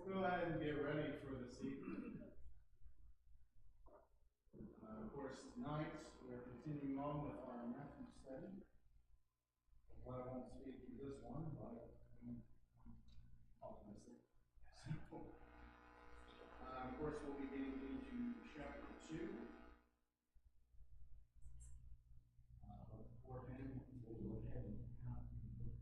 We'll go ahead and get ready for this evening. Of course, tonight we're continuing on with our Matthew study. I won't speak to this one, but optimistic. So, of course, we'll be getting into chapter 2. But beforehand, we'll go ahead and count the prayer.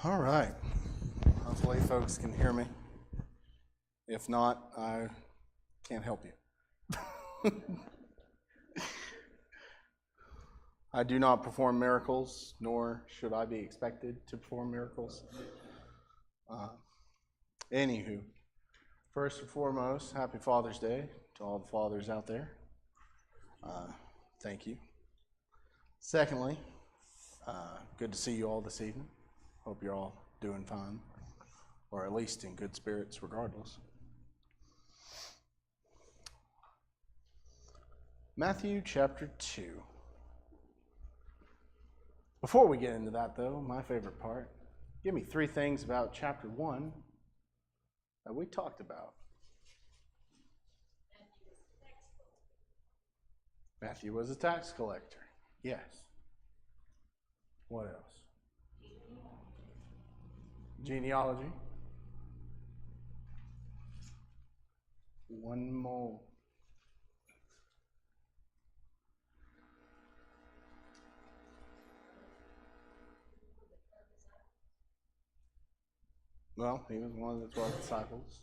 All right. Hopefully folks can hear me. If not, I can't help you. I do not perform miracles, nor should I be expected to perform miracles. Anywho, first and foremost, happy Father's Day to all the fathers out there. Thank you. Secondly, good to see you all this evening. Hope you're all doing fine, or at least in good spirits regardless. Matthew chapter 2. Before we get into that, though, my favorite part, give me 3 things about chapter 1 that we talked about. Matthew was a tax collector. Yes. What else? Genealogy. One more. Well, he was one of the 12 disciples.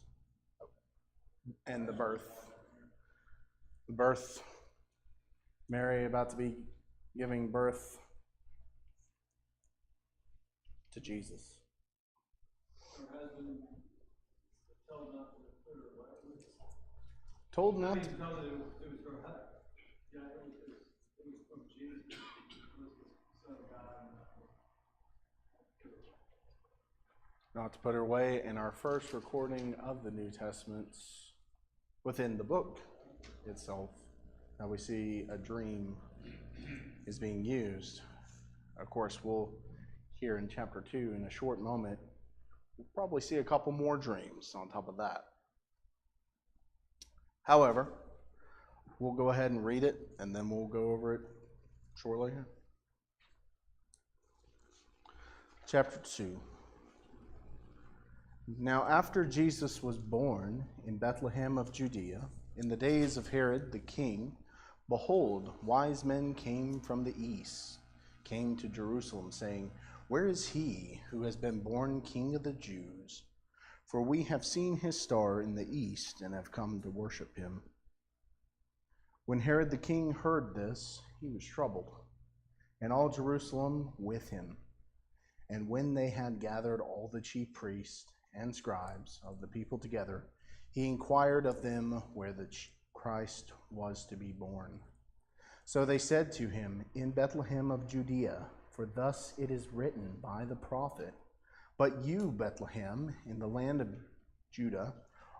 And the birth. The birth. Mary about to be giving birth to Jesus. Her husband told not to put her away. Told not to. It was from her. Yeah, it was from Jesus. It was the Son of God. Not to put her away, in our first recording of the New Testament within the book itself. Now we see a dream is being used. Of course, we'll hear in chapter 2 in a short moment, we'll probably see a couple more dreams on top of that. However, we'll go ahead and read it, and then we'll go over it shortly. Chapter 2. Now after Jesus was born in Bethlehem of Judea, in the days of Herod the king, behold, wise men came from the east, came to Jerusalem, saying, Where is he who has been born King of the Jews? For we have seen his star in the east and have come to worship him. When Herod the king heard this, he was troubled, and all Jerusalem with him. And when they had gathered all the chief priests and scribes of the people together, he inquired of them where the Christ was to be born. So they said to him, In Bethlehem of Judea, for thus it is written by the prophet, But you, Bethlehem, in the land of Judah,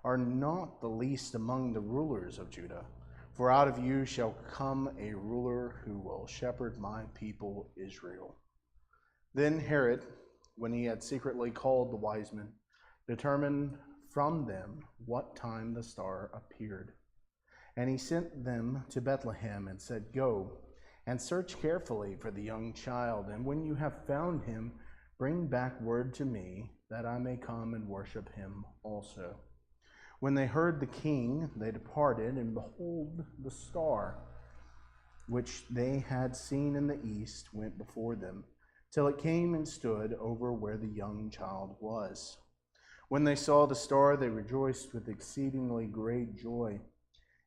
are not the least among the rulers of Judah, for out of you shall come a ruler who will shepherd my people Israel. Then Herod, when he had secretly called the wise men, determined from them what time the star appeared. And he sent them to Bethlehem and said, Go and search carefully for the young child, and when you have found him, bring back word to me, that I may come and worship him also. When they heard the king, they departed, and behold, the star, which they had seen in the east, went before them, till it came and stood over where the young child was. When they saw the star, they rejoiced with exceedingly great joy.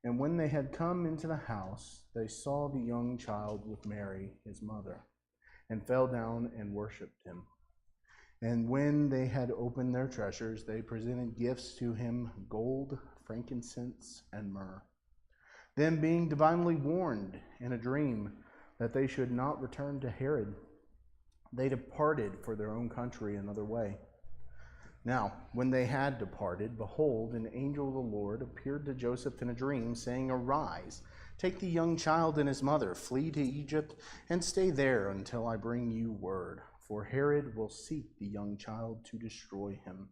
And when they had come into the house, they saw the young child with Mary, his mother, and fell down and worshipped him. And when they had opened their treasures, they presented gifts to him, gold, frankincense, and myrrh. Then, being divinely warned in a dream that they should not return to Herod, they departed for their own country another way. Now, when they had departed, behold, an angel of the Lord appeared to Joseph in a dream, saying, Arise, take the young child and his mother, flee to Egypt, and stay there until I bring you word. For Herod will seek the young child to destroy him.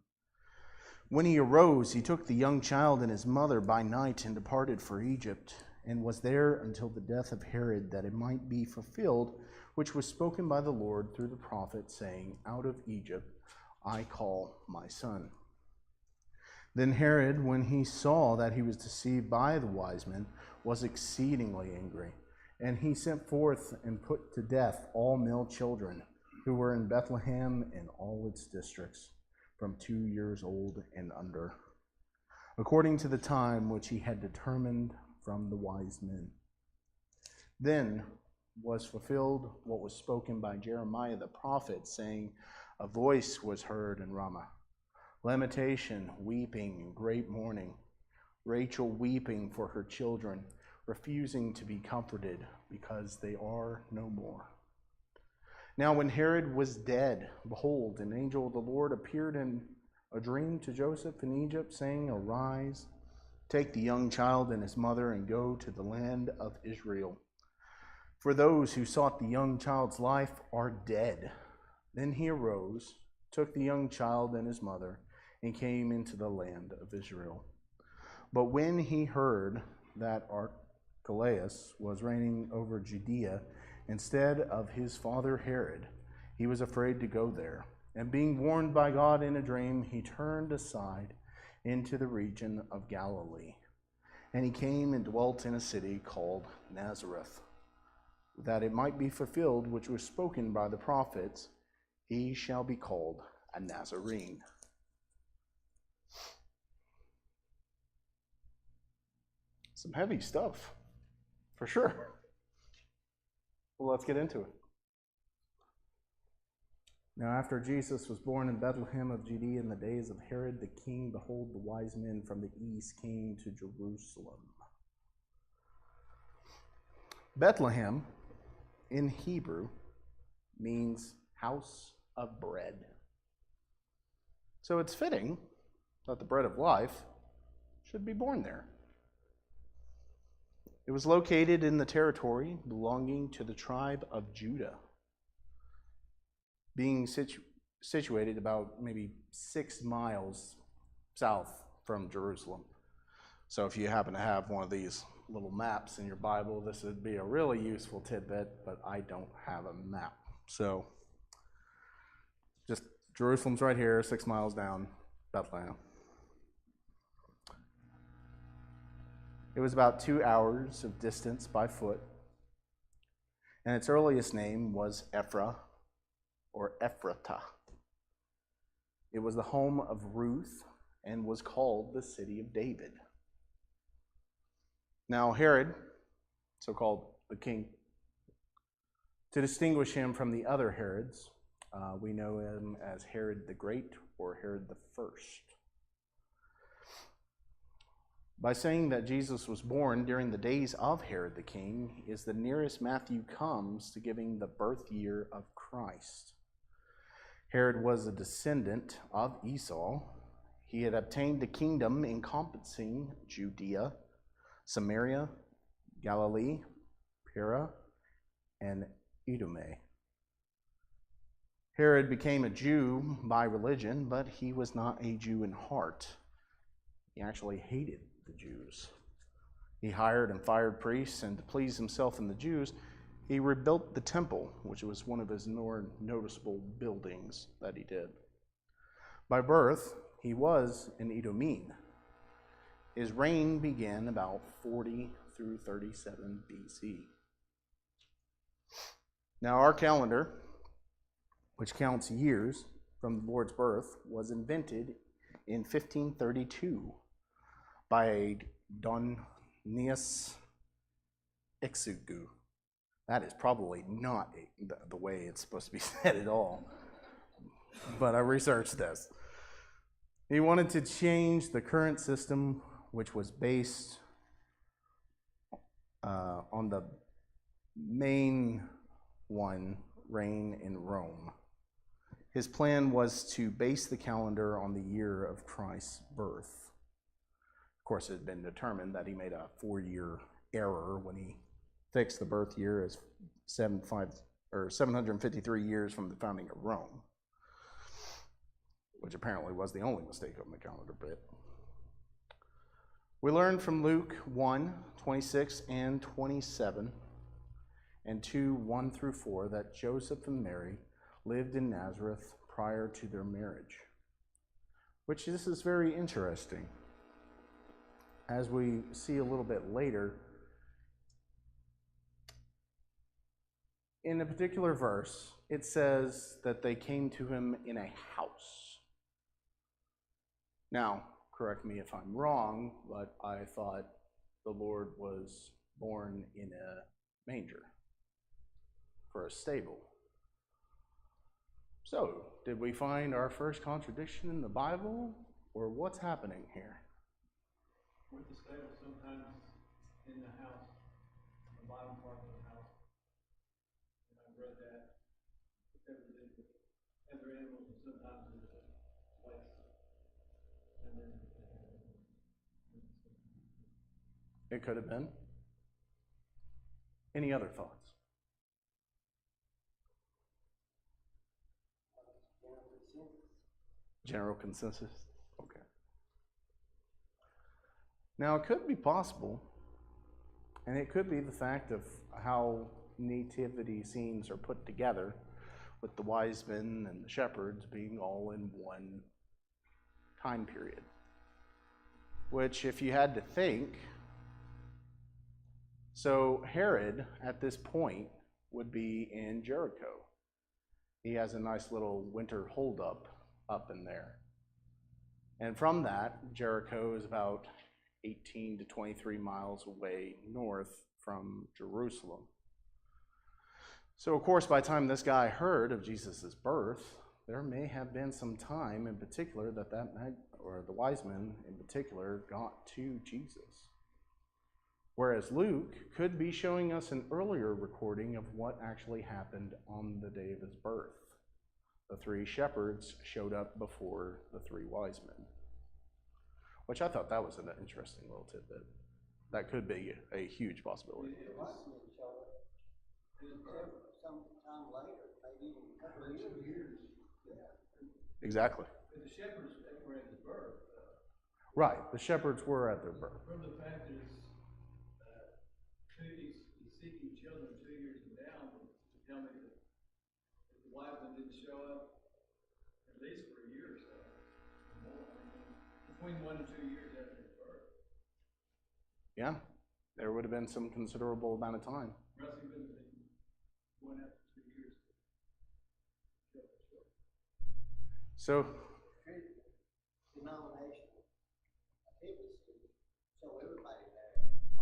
When he arose, he took the young child and his mother by night and departed for Egypt, and was there until the death of Herod, that it might be fulfilled, which was spoken by the Lord through the prophet, saying, Out of Egypt I call my son. Then Herod, when he saw that he was deceived by the wise men, was exceedingly angry, and he sent forth and put to death all male children who were in Bethlehem and all its districts, from 2 years old and under, according to the time which he had determined from the wise men. Then was fulfilled what was spoken by Jeremiah the prophet, saying, A voice was heard in Ramah, lamentation, weeping, and great mourning, Rachel weeping for her children, refusing to be comforted, because they are no more. Now when Herod was dead, behold, an angel of the Lord appeared in a dream to Joseph in Egypt, saying, Arise, take the young child and his mother, and go to the land of Israel. For those who sought the young child's life are dead. Then he arose, took the young child and his mother, and came into the land of Israel. But when he heard that Archelaus was reigning over Judea instead of his father Herod, he was afraid to go there. And being warned by God in a dream, he turned aside into the region of Galilee. And he came and dwelt in a city called Nazareth, that it might be fulfilled which was spoken by the prophets, He shall be called a Nazarene. Some heavy stuff, for sure. Well, let's get into it. Now, after Jesus was born in Bethlehem of Judea in the days of Herod the king, behold, the wise men from the east came to Jerusalem. Bethlehem, in Hebrew, means house of bread. So it's fitting that the bread of life should be born there. It was located in the territory belonging to the tribe of Judah, being situated about maybe 6 miles south from Jerusalem. So if you happen to have one of these little maps in your Bible, this would be a really useful tidbit, but I don't have a map. So just Jerusalem's right here, 6 miles down. Bethlehem. It was about 2 hours of distance by foot, and its earliest name was Ephraim or Ephratah. It was the home of Ruth and was called the city of David. Now Herod, so-called the king, to distinguish him from the other Herods, we know him as Herod the Great or Herod the First. By saying that Jesus was born during the days of Herod the king is the nearest Matthew comes to giving the birth year of Christ. Herod was a descendant of Esau. He had obtained the kingdom encompassing Judea, Samaria, Galilee, Perea, and Idumea. Herod became a Jew by religion, but he was not a Jew in heart. He actually hated the Jews. He hired and fired priests, and to please himself and the Jews, he rebuilt the temple, which was one of his more noticeable buildings that he did. By birth, he was an Idumean. His reign began about 40 through 37 BC. Now, our calendar, which counts years from the Lord's birth, was invented in 1532 by Donius Exugu. That is probably not the way it's supposed to be said at all, but I researched this. He wanted to change the current system, which was based on the main one, reign in Rome. His plan was to base the calendar on the year of Christ's birth. Of course, it had been determined that he made a 4-year error when he fixed the birth year as 753 years from the founding of Rome, which apparently was the only mistake on the calendar bit. We learned from Luke 1:26 and 27, and 2:1-4, that Joseph and Mary lived in Nazareth prior to their marriage, which this is very interesting. As we see a little bit later, in a particular verse, it says that they came to him in a house. Now, correct me if I'm wrong, but I thought the Lord was born in a manger for a stable. So, did we find our first contradiction in the Bible, or what's happening here? With the stable, sometimes in the house, the bottom part of the house. And I've read that other animals, and sometimes in the place. And then It could have been. Any other thoughts? General consensus? Okay. Now, it could be possible, and it could be the fact of how nativity scenes are put together, with the wise men and the shepherds being all in one time period. Which, if you had to think, so Herod, at this point, would be in Jericho. He has a nice little winter holdup up in there. And from that, Jericho is about 18 to 23 miles away north from Jerusalem. So, of course, by the time this guy heard of Jesus' birth, there may have been some time in particular that or the wise men in particular got to Jesus. Whereas Luke could be showing us an earlier recording of what actually happened on the day of his birth. The 3 shepherds showed up before the 3 wise men, which I thought that was an interesting little tidbit. That could be a huge possibility. The wise men showed up some time later, maybe even a couple of years. Yeah. Exactly. the shepherds, they were at his birth. Right, the shepherds were at their birth. From the fact is, he's seeking children 2 years and down, to tell me that the wise men didn't show up at least for a year or so. between 1 and 2 years after his birth. Yeah, there would have been some considerable amount of time. Russ, he would have been 1 after 2 years. So, Denomination, I think it's to show everybody there, that's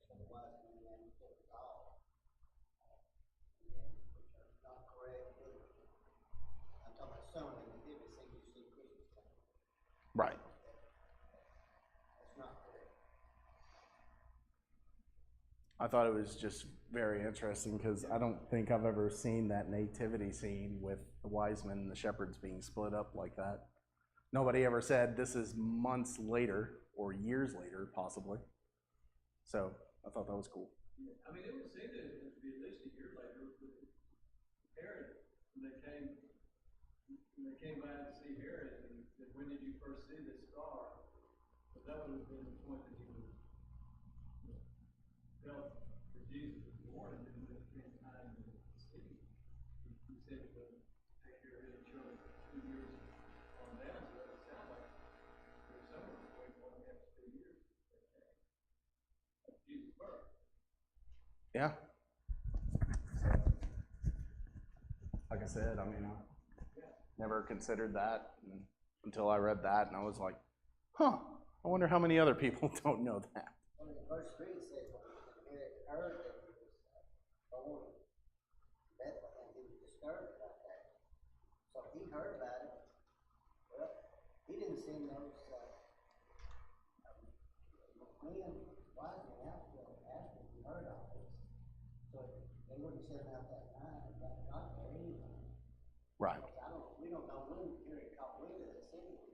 what the wise man and took it all. And then, which are not correct, either. I'm talking about some of them, the hippies think you see Christmas time. right. That's not correct. I thought it was just very interesting because I don't think I've ever seen that nativity scene with the wise men and the shepherds being split up like that. Nobody ever said this is months later or years later, possibly. So I thought that was cool. Yeah. I mean, it would seem that it would be at least a year later with Herod, when they came by to see Herod, and said, when did you first see this star? But that would have been the point that he would felt that Jesus was born, and then when it came time to see, he said he would take care of his children 2 years on down. So it sounds like there's somewhere between 1 and 2 years of Jesus' birth. Yeah. Like I said, I mean, I never considered that until I read that, and I was like, huh, I wonder how many other people don't know that. I mean, verse 3 says, when Herod heard that he was born in Bethlehem, he was disturbed about that. So he heard about it. Well, he didn't send those men, wise men out to ask if he heard all this. So they wouldn't send them out that night and got there anyway. Right. We don't know when Herod caught wind of this anyway.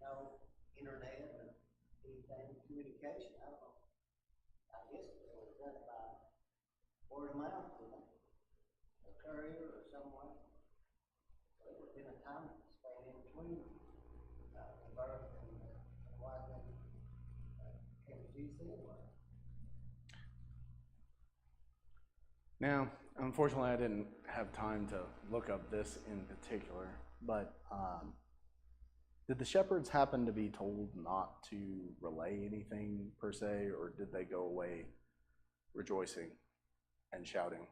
No internet or anything, communication, I don't know. I guess it was done by word of mouth, a courier or someone. So it would have been a time span in between the birth and the wise men came to Jesus anyway. Now, unfortunately, I didn't have time to look up this in particular, but did the shepherds happen to be told not to relay anything per se, or did they go away rejoicing and shouting?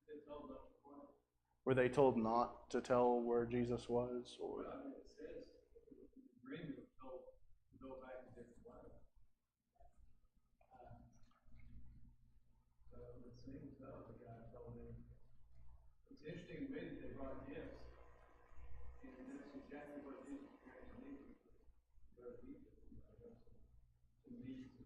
They told them what? Were they told not to tell where Jesus was, or? Well, I mean, it says the dream was told to go back a different way. So it seems though the guy told him. It's interesting to me that they brought gifts, and that's exactly what Jesus parents needed. Go to Egypt, to meet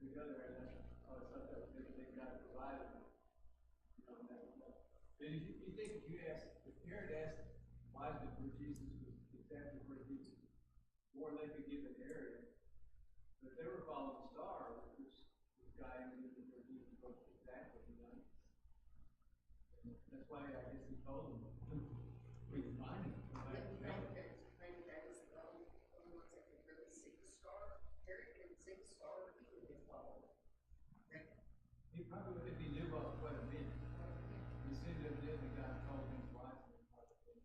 the other, and I always thought that was interesting. God provided, that. And you think if you asked, if Herod asked wise men where Jesus was, exactly where Jesus was, or they could give an area, but if they were following the star, this guy knew that where Jesus was exactly, And that's why I guess he told them, we can find him. Maybe that was the only ones that could really see the star. Harry couldn't see the star, he would have followed. He probably would, if he knew what it meant. He seemed to have did, the guy told him wise men what it meant.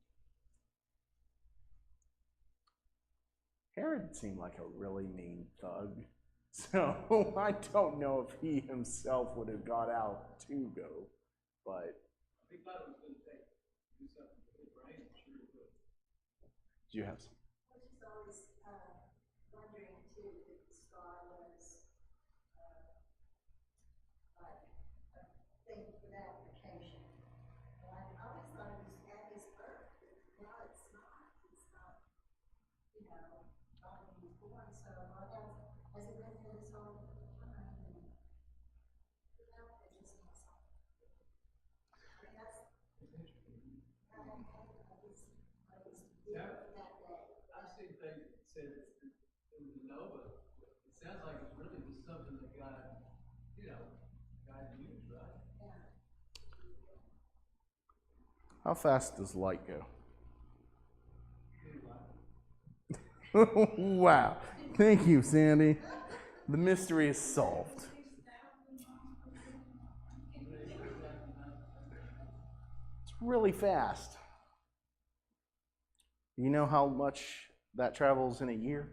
Herod seemed like a really mean thug, so I don't know if he himself would have got out to go, but. He thought it was going to do something to his brain, I'm sure it would. Do you have some? I was just always wondering too if the star was like a thing for that application. And I always thought it was at his birth, but now it's not. It's not, not when he was born. So has it been for this whole time? And, it just not something. I mean, that's. I've seen things that said it was a nova. It sounds like it's really just something that God used, right? How fast does light go? Wow. Thank you, Sandy. The mystery is solved. It's really fast. Do you know how much that travels in a year?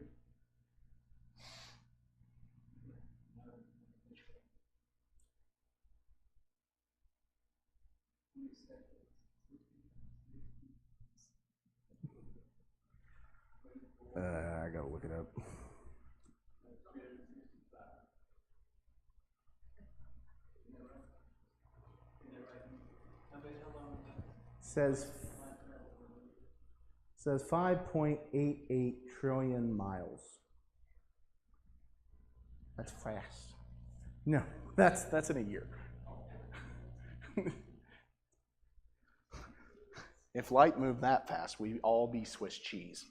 I gotta look it up. Says 5.88 trillion miles. That's fast. No, that's in a year. If light moved that fast, we'd all be Swiss cheese.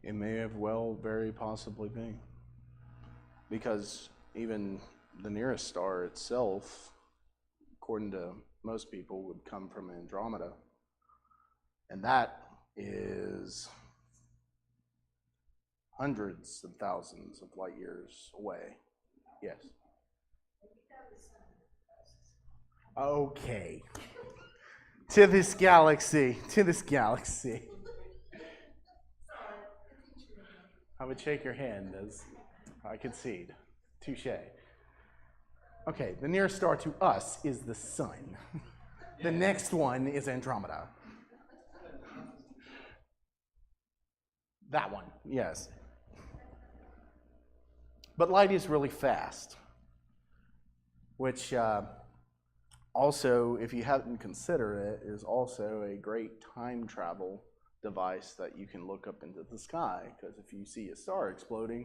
It may have well very possibly been. Because even the nearest star itself, according to most people, would come from Andromeda. And that is hundreds of thousands of light years away. Yes. Okay. To this galaxy. I would shake your hand as I concede. Touche. Okay, the nearest star to us is the sun. The next one is Andromeda. That one, yes. But light is really fast, which also, if you hadn't considered it, is also a great time travel device that you can look up into the sky, because if you see a star exploding,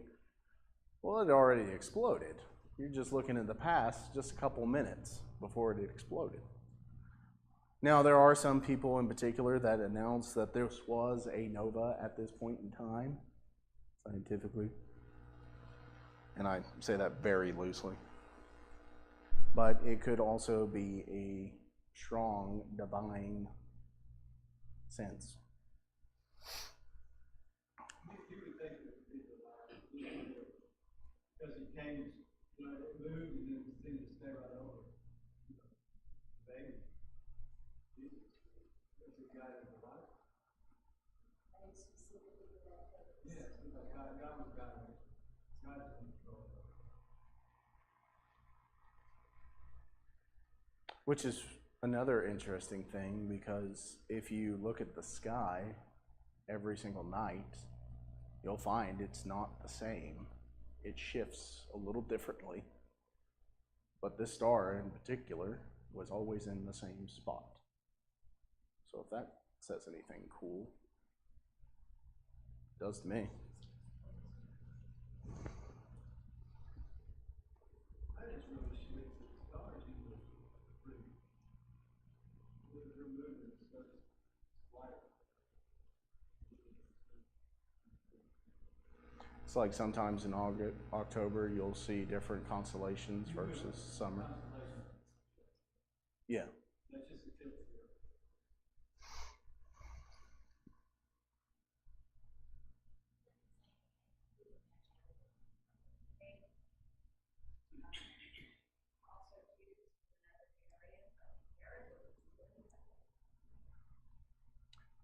well, it already exploded. You're just looking in the past just a couple minutes before it exploded. Now, there are some people in particular that announce that this was a nova at this point in time, scientifically. And I say that very loosely. But it could also be a strong divine sense. You would think that it's because he came, it moved and then seemed to stay right over. Baby. Jesus. That's a guy in the Bible. Yes, because God was God. God's in control. Which is another interesting thing, because if you look at the sky every single night, you'll find it's not the same. It shifts a little differently. But this star in particular was always in the same spot. So if that says anything cool, it does to me. That is really sweet. The stars usually pretty. They're moving such light. It's like sometimes in October you'll see different constellations versus summer. Yeah. That's just a tip for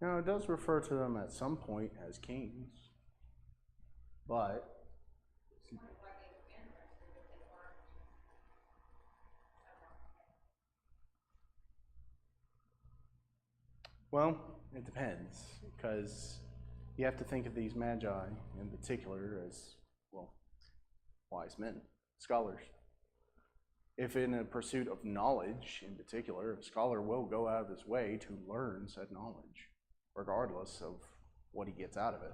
you. Now, it does refer to them at some point as kings, but well, it depends, because you have to think of these magi in particular as, well, wise men, scholars. If in a pursuit of knowledge in particular, a scholar will go out of his way to learn said knowledge, regardless of what he gets out of it.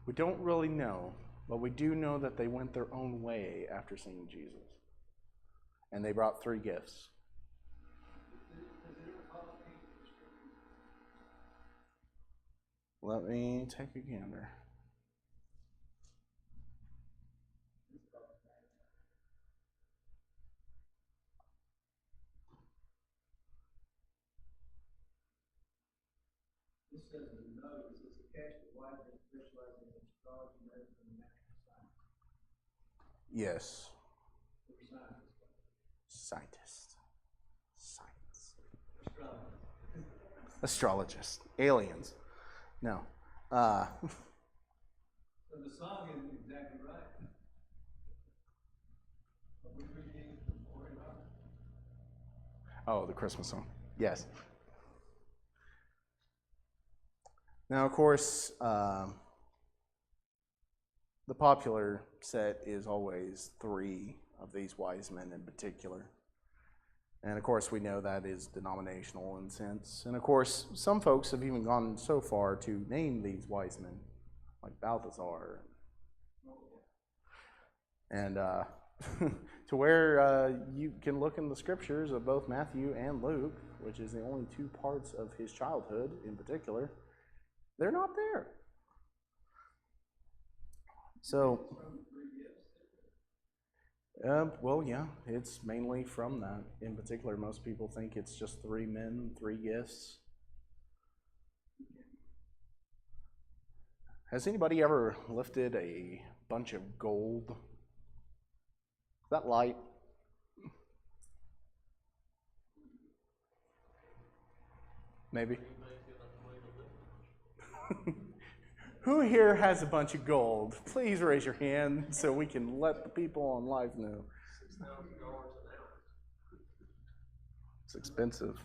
We don't really know, but we do know that they went their own way after seeing Jesus. And they brought 3 gifts. Let me take a gander. says in the note, it says the cash the wise men specializing in astrology, medicine, and natural science. Yes. Or science. Scientist. Science. Astrology. Astrologist. Aliens. No. So the song isn't exactly right. But which one you worried about? Oh, the Christmas song. Yes. Now, of course, the popular set is always 3 of these wise men in particular. And of course, we know that is denominational in sense. And of course, some folks have even gone so far to name these wise men, like Balthazar. And to where you can look in the scriptures of both Matthew and Luke, which is the only 2 parts of his childhood in particular, they're not there. So, well, yeah, it's mainly from that. In particular, most people think it's just 3 men, 3 gifts. Has anybody ever lifted a bunch of gold? Is that light? Maybe. Who here has a bunch of gold? Please raise your hand so we can let the people on live know. It's expensive.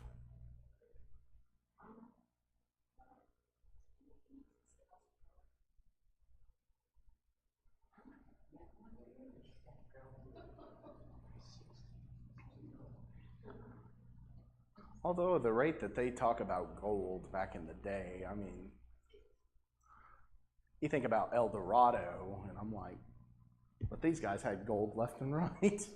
Although the rate that they talk about gold back in the day, I mean, you think about El Dorado, and I'm like, but these guys had gold left and right.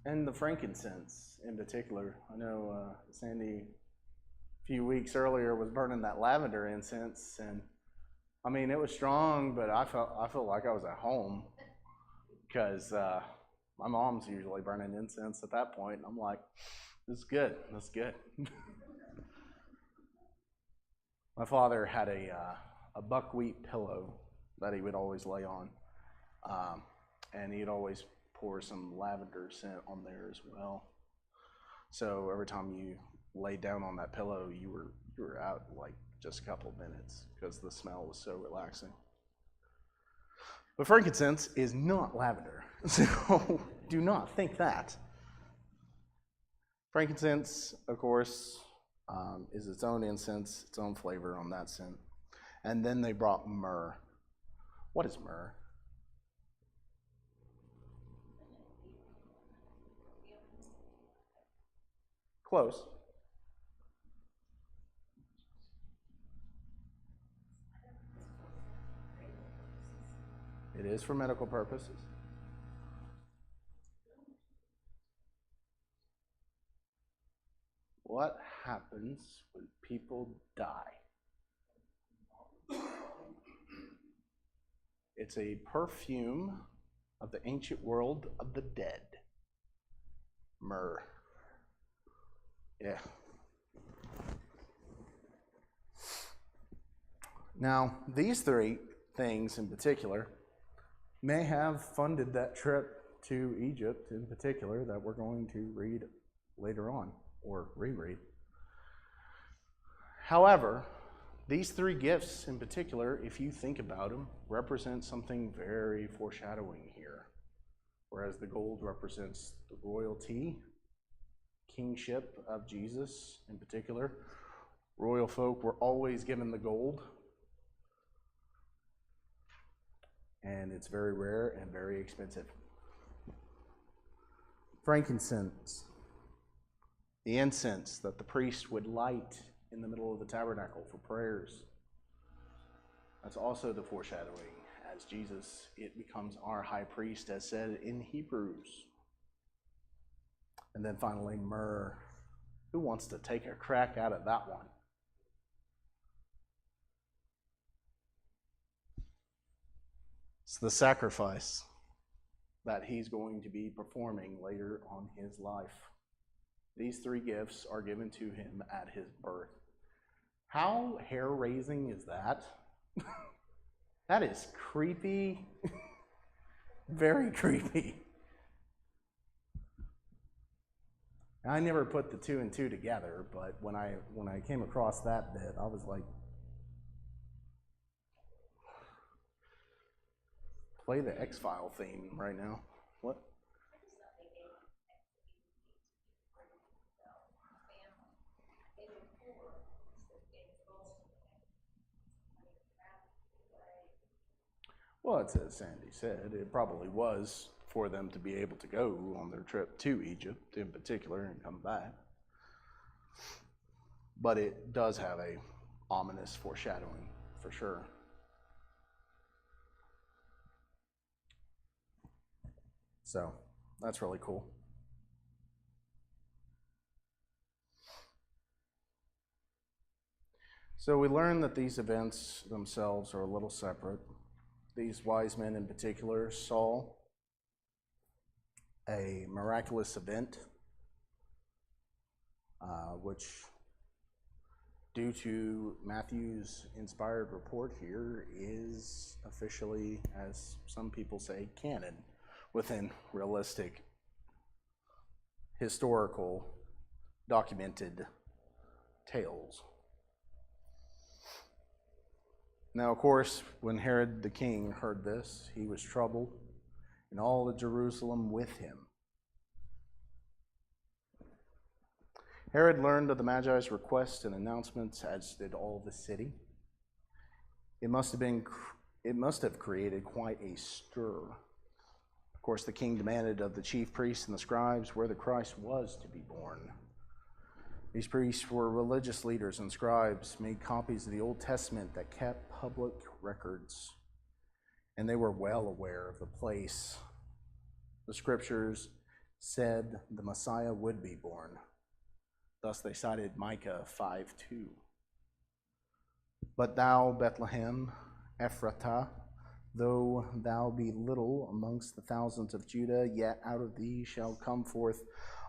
And the frankincense in particular. I know Sandy a few weeks earlier was burning that lavender incense, and I mean, it was strong, but I felt like I was at home because my mom's usually burning incense at that point, and I'm like, this is good, that's good. My father had a buckwheat pillow that he would always lay on, and he'd always pour some lavender scent on there as well. So every time you laid down on that pillow, you were out like just a couple of minutes because the smell was so relaxing. But frankincense is not lavender, so do not think that. Frankincense, of course, is its own incense, its own flavor on that scent. And then they brought myrrh. What is myrrh? Close. It is for medical purposes. What happens when people die? It's a perfume of the ancient world of the dead. Myrrh. Yeah. Now, these 3 things in particular may have funded that trip to Egypt in particular that we're going to read later on, or reread. However, these 3 gifts in particular, if you think about them, represent something very foreshadowing here. Whereas the gold represents the royalty, kingship of Jesus in particular. Royal folk were always given the gold. And it's very rare and very expensive. Frankincense, the incense that the priest would light in the middle of the tabernacle for prayers. That's also the foreshadowing. As Jesus, it becomes our high priest, as said in Hebrews. And then finally, myrrh. Who wants to take a crack out of that one? It's the sacrifice. that he's going to be performing later on his life. These three gifts are given to him at his birth. How hair-raising is that? That is creepy. Very creepy. I never put the two and two together, but when I came across that bit, I was like, play the X-File theme right now. What? Well, it's as Sandy said, it probably was for them to be able to go on their trip to Egypt in particular and come back. But it does have a ominous foreshadowing for sure. So that's really cool. So we learn that these events themselves are a little separate. These wise men in particular saw a miraculous event, which, due to Matthew's inspired report here, is officially, as some people say, canon within realistic, historical, documented tales. Now, of course, when Herod the king heard this, he was troubled, and all of Jerusalem with him. Herod learned of the Magi's request and announcements, as did all the city. It must have created quite a stir. Of course, the king demanded of the chief priests and the scribes where the Christ was to be born. These priests were religious leaders, and scribes made copies of the Old Testament that kept public records, and they were well aware of the place. The scriptures said the Messiah would be born. Thus they cited Micah 5:2. But thou, Bethlehem, Ephratah, though thou be little amongst the thousands of Judah, yet out of thee shall come forth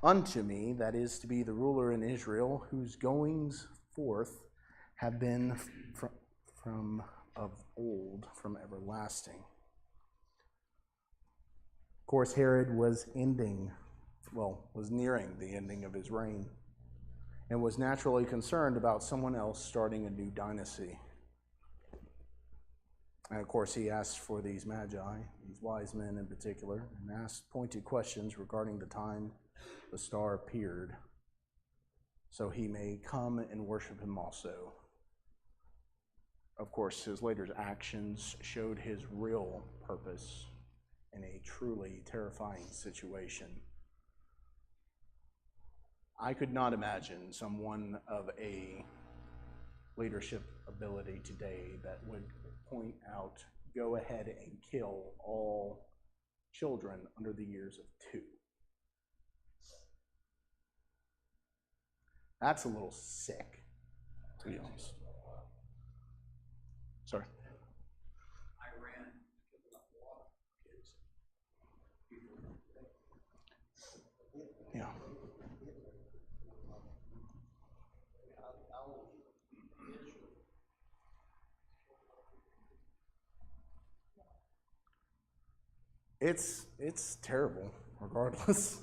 unto me, that is to be the ruler in Israel, whose goings forth have been from of old, from everlasting. Of course, Herod was nearing the ending of his reign, and was naturally concerned about someone else starting a new dynasty. And of course, he asked for these magi, these wise men in particular, and asked pointed questions regarding the time the star appeared, so he may come and worship him also. Of course, his later actions showed his real purpose in a truly terrifying situation. I could not imagine someone of a leadership ability today that would point out, go ahead and kill all children under the years of 2. That's a little sick, to be honest. Sorry. Iran giving up water for kids. Yeah. It's terrible, regardless.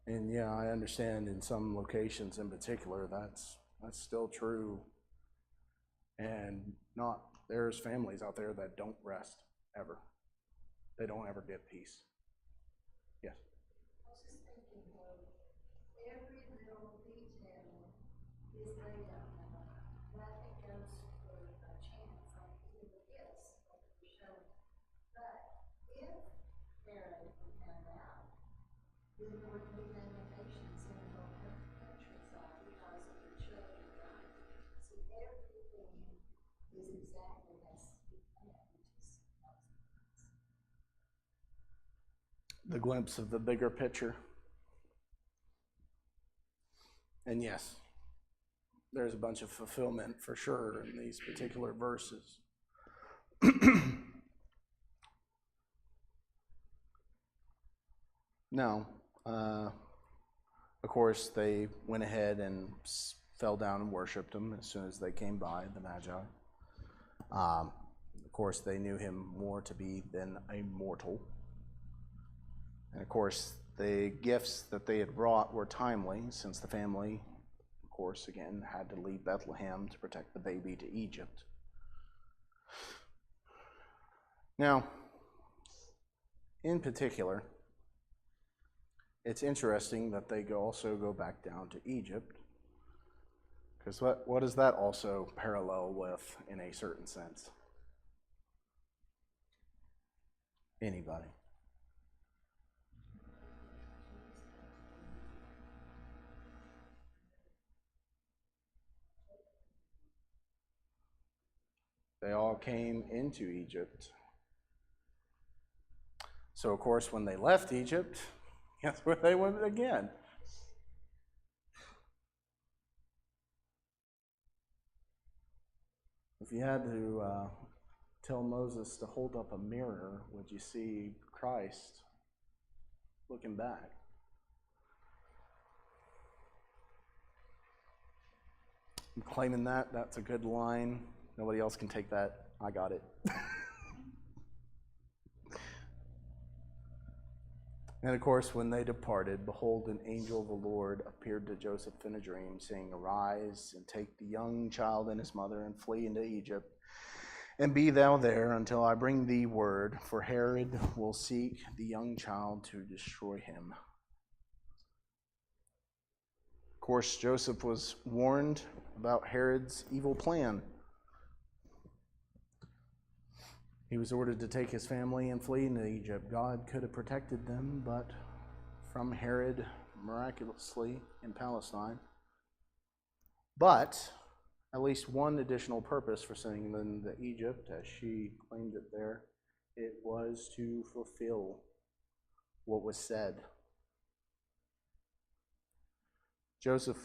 And yeah, I understand in some locations in particular that's still true. And there's families out there that don't rest ever. They don't ever get peace. Yes. I was just thinking, every little detail is laid out now. Nothing goes for a chance, like even the gifts, like we're showing. But if Herod found out, then there would be limitations in the whole countryside because of the children dying. So everything is exactly as he planned, which is awesome. The glimpse of the bigger picture. And yes, there's a bunch of fulfillment for sure in these particular verses. Now, of course, they went ahead and fell down and worshipped him as soon as they came by, the Magi. Of course, they knew him more to be than a mortal. And of course, the gifts that they had brought were timely, since the family, of course, again, had to leave Bethlehem to protect the baby to Egypt. Now, in particular, it's interesting that they also go back down to Egypt, because what does that also parallel with in a certain sense? Anybody? They all came into Egypt. So, of course, when they left Egypt, guess where they went again? If you had to tell Moses to hold up a mirror, would you see Christ looking back? I'm claiming that. That's a good line. Nobody else can take that. I got it. And of course, when they departed, behold, an angel of the Lord appeared to Joseph in a dream, saying, Arise and take the young child and his mother and flee into Egypt, and be thou there until I bring thee word, for Herod will seek the young child to destroy him. Of course, Joseph was warned about Herod's evil plan. He was ordered to take his family and flee into Egypt. God could have protected them, but from Herod, miraculously, in Palestine. But at least one additional purpose for sending them to Egypt, as she claimed it there, it was to fulfill what was said. Joseph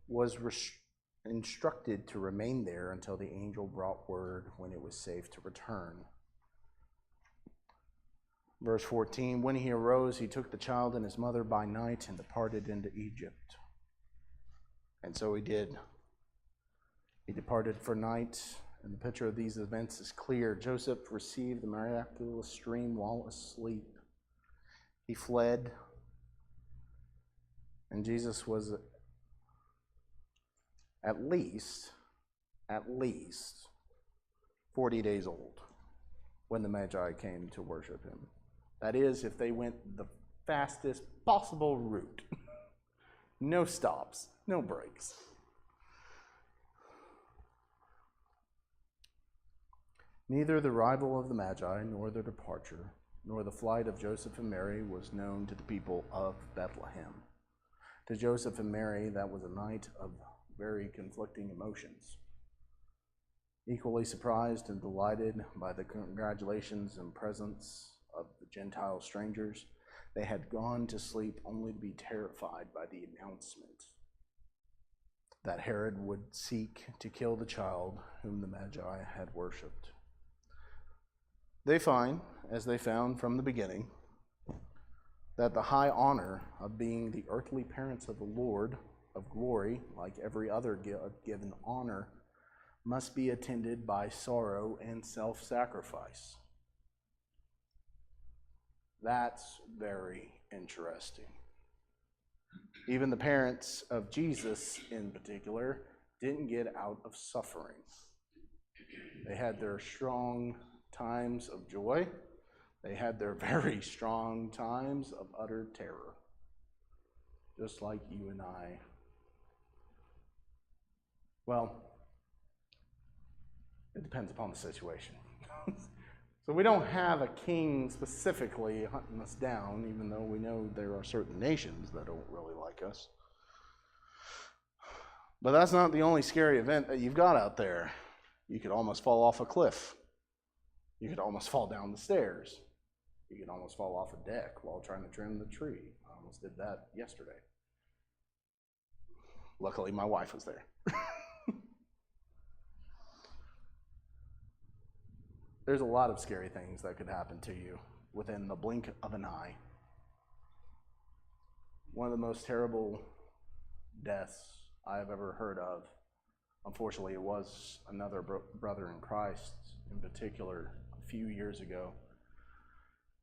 was instructed to remain there until the angel brought word when it was safe to return. Verse 14, when he arose, he took the child and his mother by night and departed into Egypt. And so he did. He departed for night, and the picture of these events is clear. Joseph received the miraculous dream while asleep. He fled, and Jesus was at least 40 days old when the Magi came to worship him. That is, if they went the fastest possible route. No stops, no breaks. Neither the arrival of the Magi, nor their departure, nor the flight of Joseph and Mary was known to the people of Bethlehem. To Joseph and Mary, that was a night of very conflicting emotions. Equally surprised and delighted by the congratulations and presence of the Gentile strangers, they had gone to sleep only to be terrified by the announcement that Herod would seek to kill the child whom the Magi had worshipped. They find, as they found from the beginning, that the high honor of being the earthly parents of the Lord of glory, like every other given honor, must be attended by sorrow and self-sacrifice. That's very interesting. Even the parents of Jesus, in particular, didn't get out of suffering. They had their strong times of joy. They had their very strong times of utter terror, just like you and I. Well, it depends upon the situation. So we don't have a king specifically hunting us down, even though we know there are certain nations that don't really like us. But that's not the only scary event that you've got out there. You could almost fall off a cliff. You could almost fall down the stairs. You could almost fall off a deck while trying to trim the tree. I almost did that yesterday. Luckily, my wife was there. there's a lot of scary things that could happen to you within the blink of an eye. One of the most terrible deaths I've ever heard of, unfortunately, it was another brother in Christ in particular a few years ago.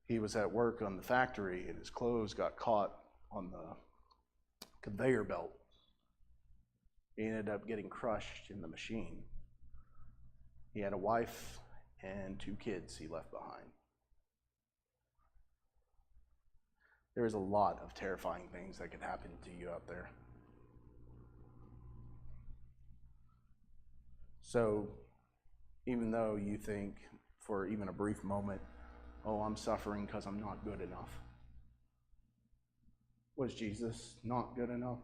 He was at work on the factory and his clothes got caught on the conveyor belt. He ended up getting crushed in the machine. He had a wife and 2 kids he left behind. There is a lot of terrifying things that could happen to you out there. So, even though you think for even a brief moment, oh, I'm suffering because I'm not good enough. Was Jesus not good enough?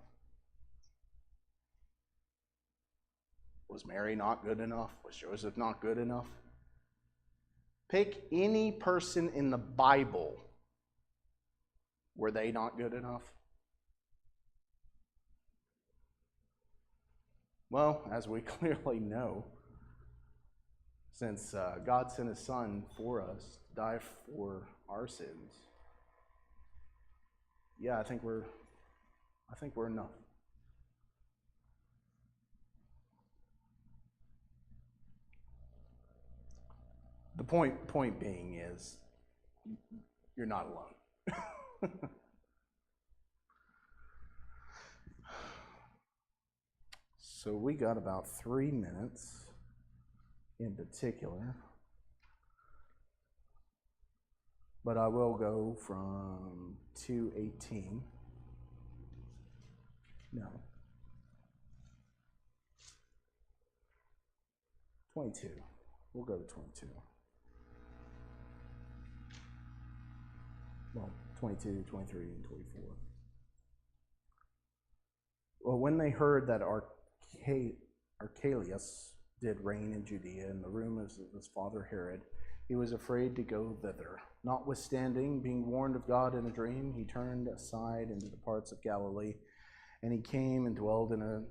Was Mary not good enough? Was Joseph not good enough? Pick any person in the Bible. Were they not good enough? Well, as we clearly know, since God sent His Son for us to die for our sins, yeah, I think we're enough. The point being is, you're not alone. So we got about 3 minutes in particular, but I will go from 2:18. No. 22. We'll go to 22. Well, 22, 23, and 24. Well, when they heard that Archelaus did reign in Judea in the room of his father Herod, he was afraid to go thither. Notwithstanding, being warned of God in a dream, he turned aside into the parts of Galilee, and he came and dwelled in a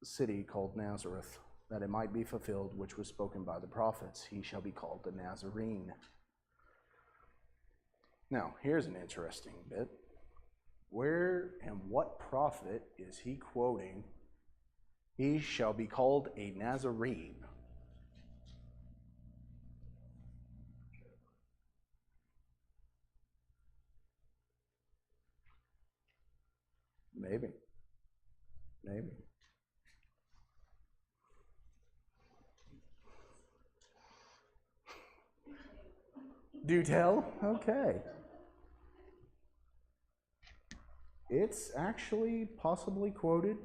city called Nazareth, that it might be fulfilled which was spoken by the prophets, he shall be called a Nazarene. Now, here's an interesting bit. Where and what prophet is he quoting? He shall be called a Nazarene. Maybe. Do tell? Okay. It's actually possibly quoted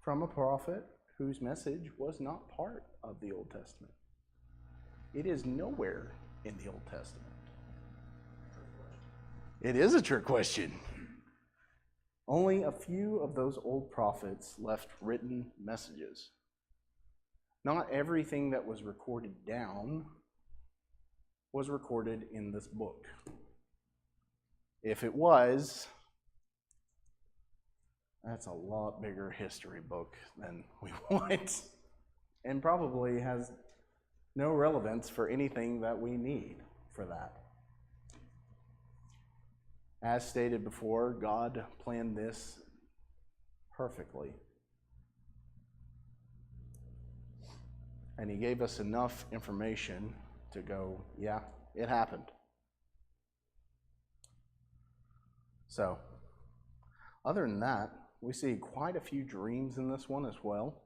from a prophet whose message was not part of the Old Testament. It is nowhere in the Old Testament. It is a trick question. Only a few of those old prophets left written messages. Not everything that was recorded down was recorded in this book. If it was, that's a lot bigger history book than we want, and probably has no relevance for anything that we need for that. As stated before, God planned this perfectly. And He gave us enough information to go, yeah, it happened. So, other than that, we see quite a few dreams in this one as well.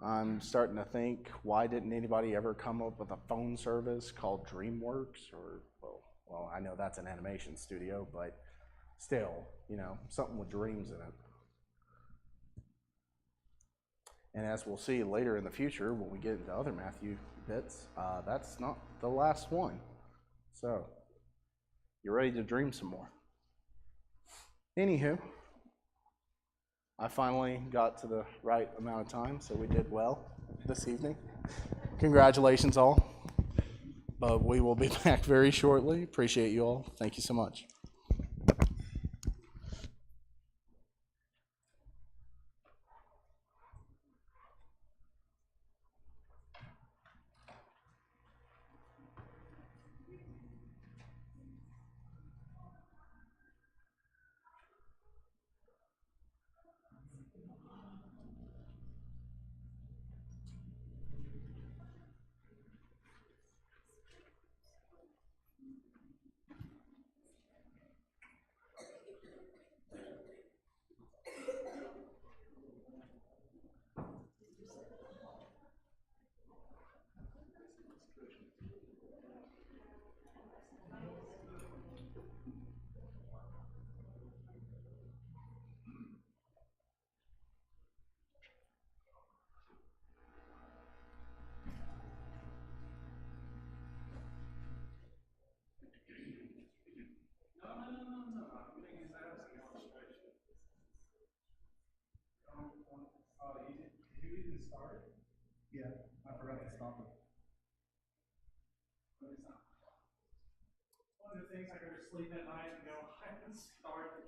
I'm starting to think, why didn't anybody ever come up with a phone service called DreamWorks? Or, well, I know that's an animation studio, but still, something with dreams in it. And as we'll see later in the future, when we get into other Matthew bits, that's not the last one. So, you're ready to dream some more. Anywho, I finally got to the right amount of time, so we did well this evening. Congratulations all. But we will be back very shortly. Appreciate you all. Thank you so much. Yeah, I forgot to stop it. But it's not. One of the things I go to sleep at night and go, I can start the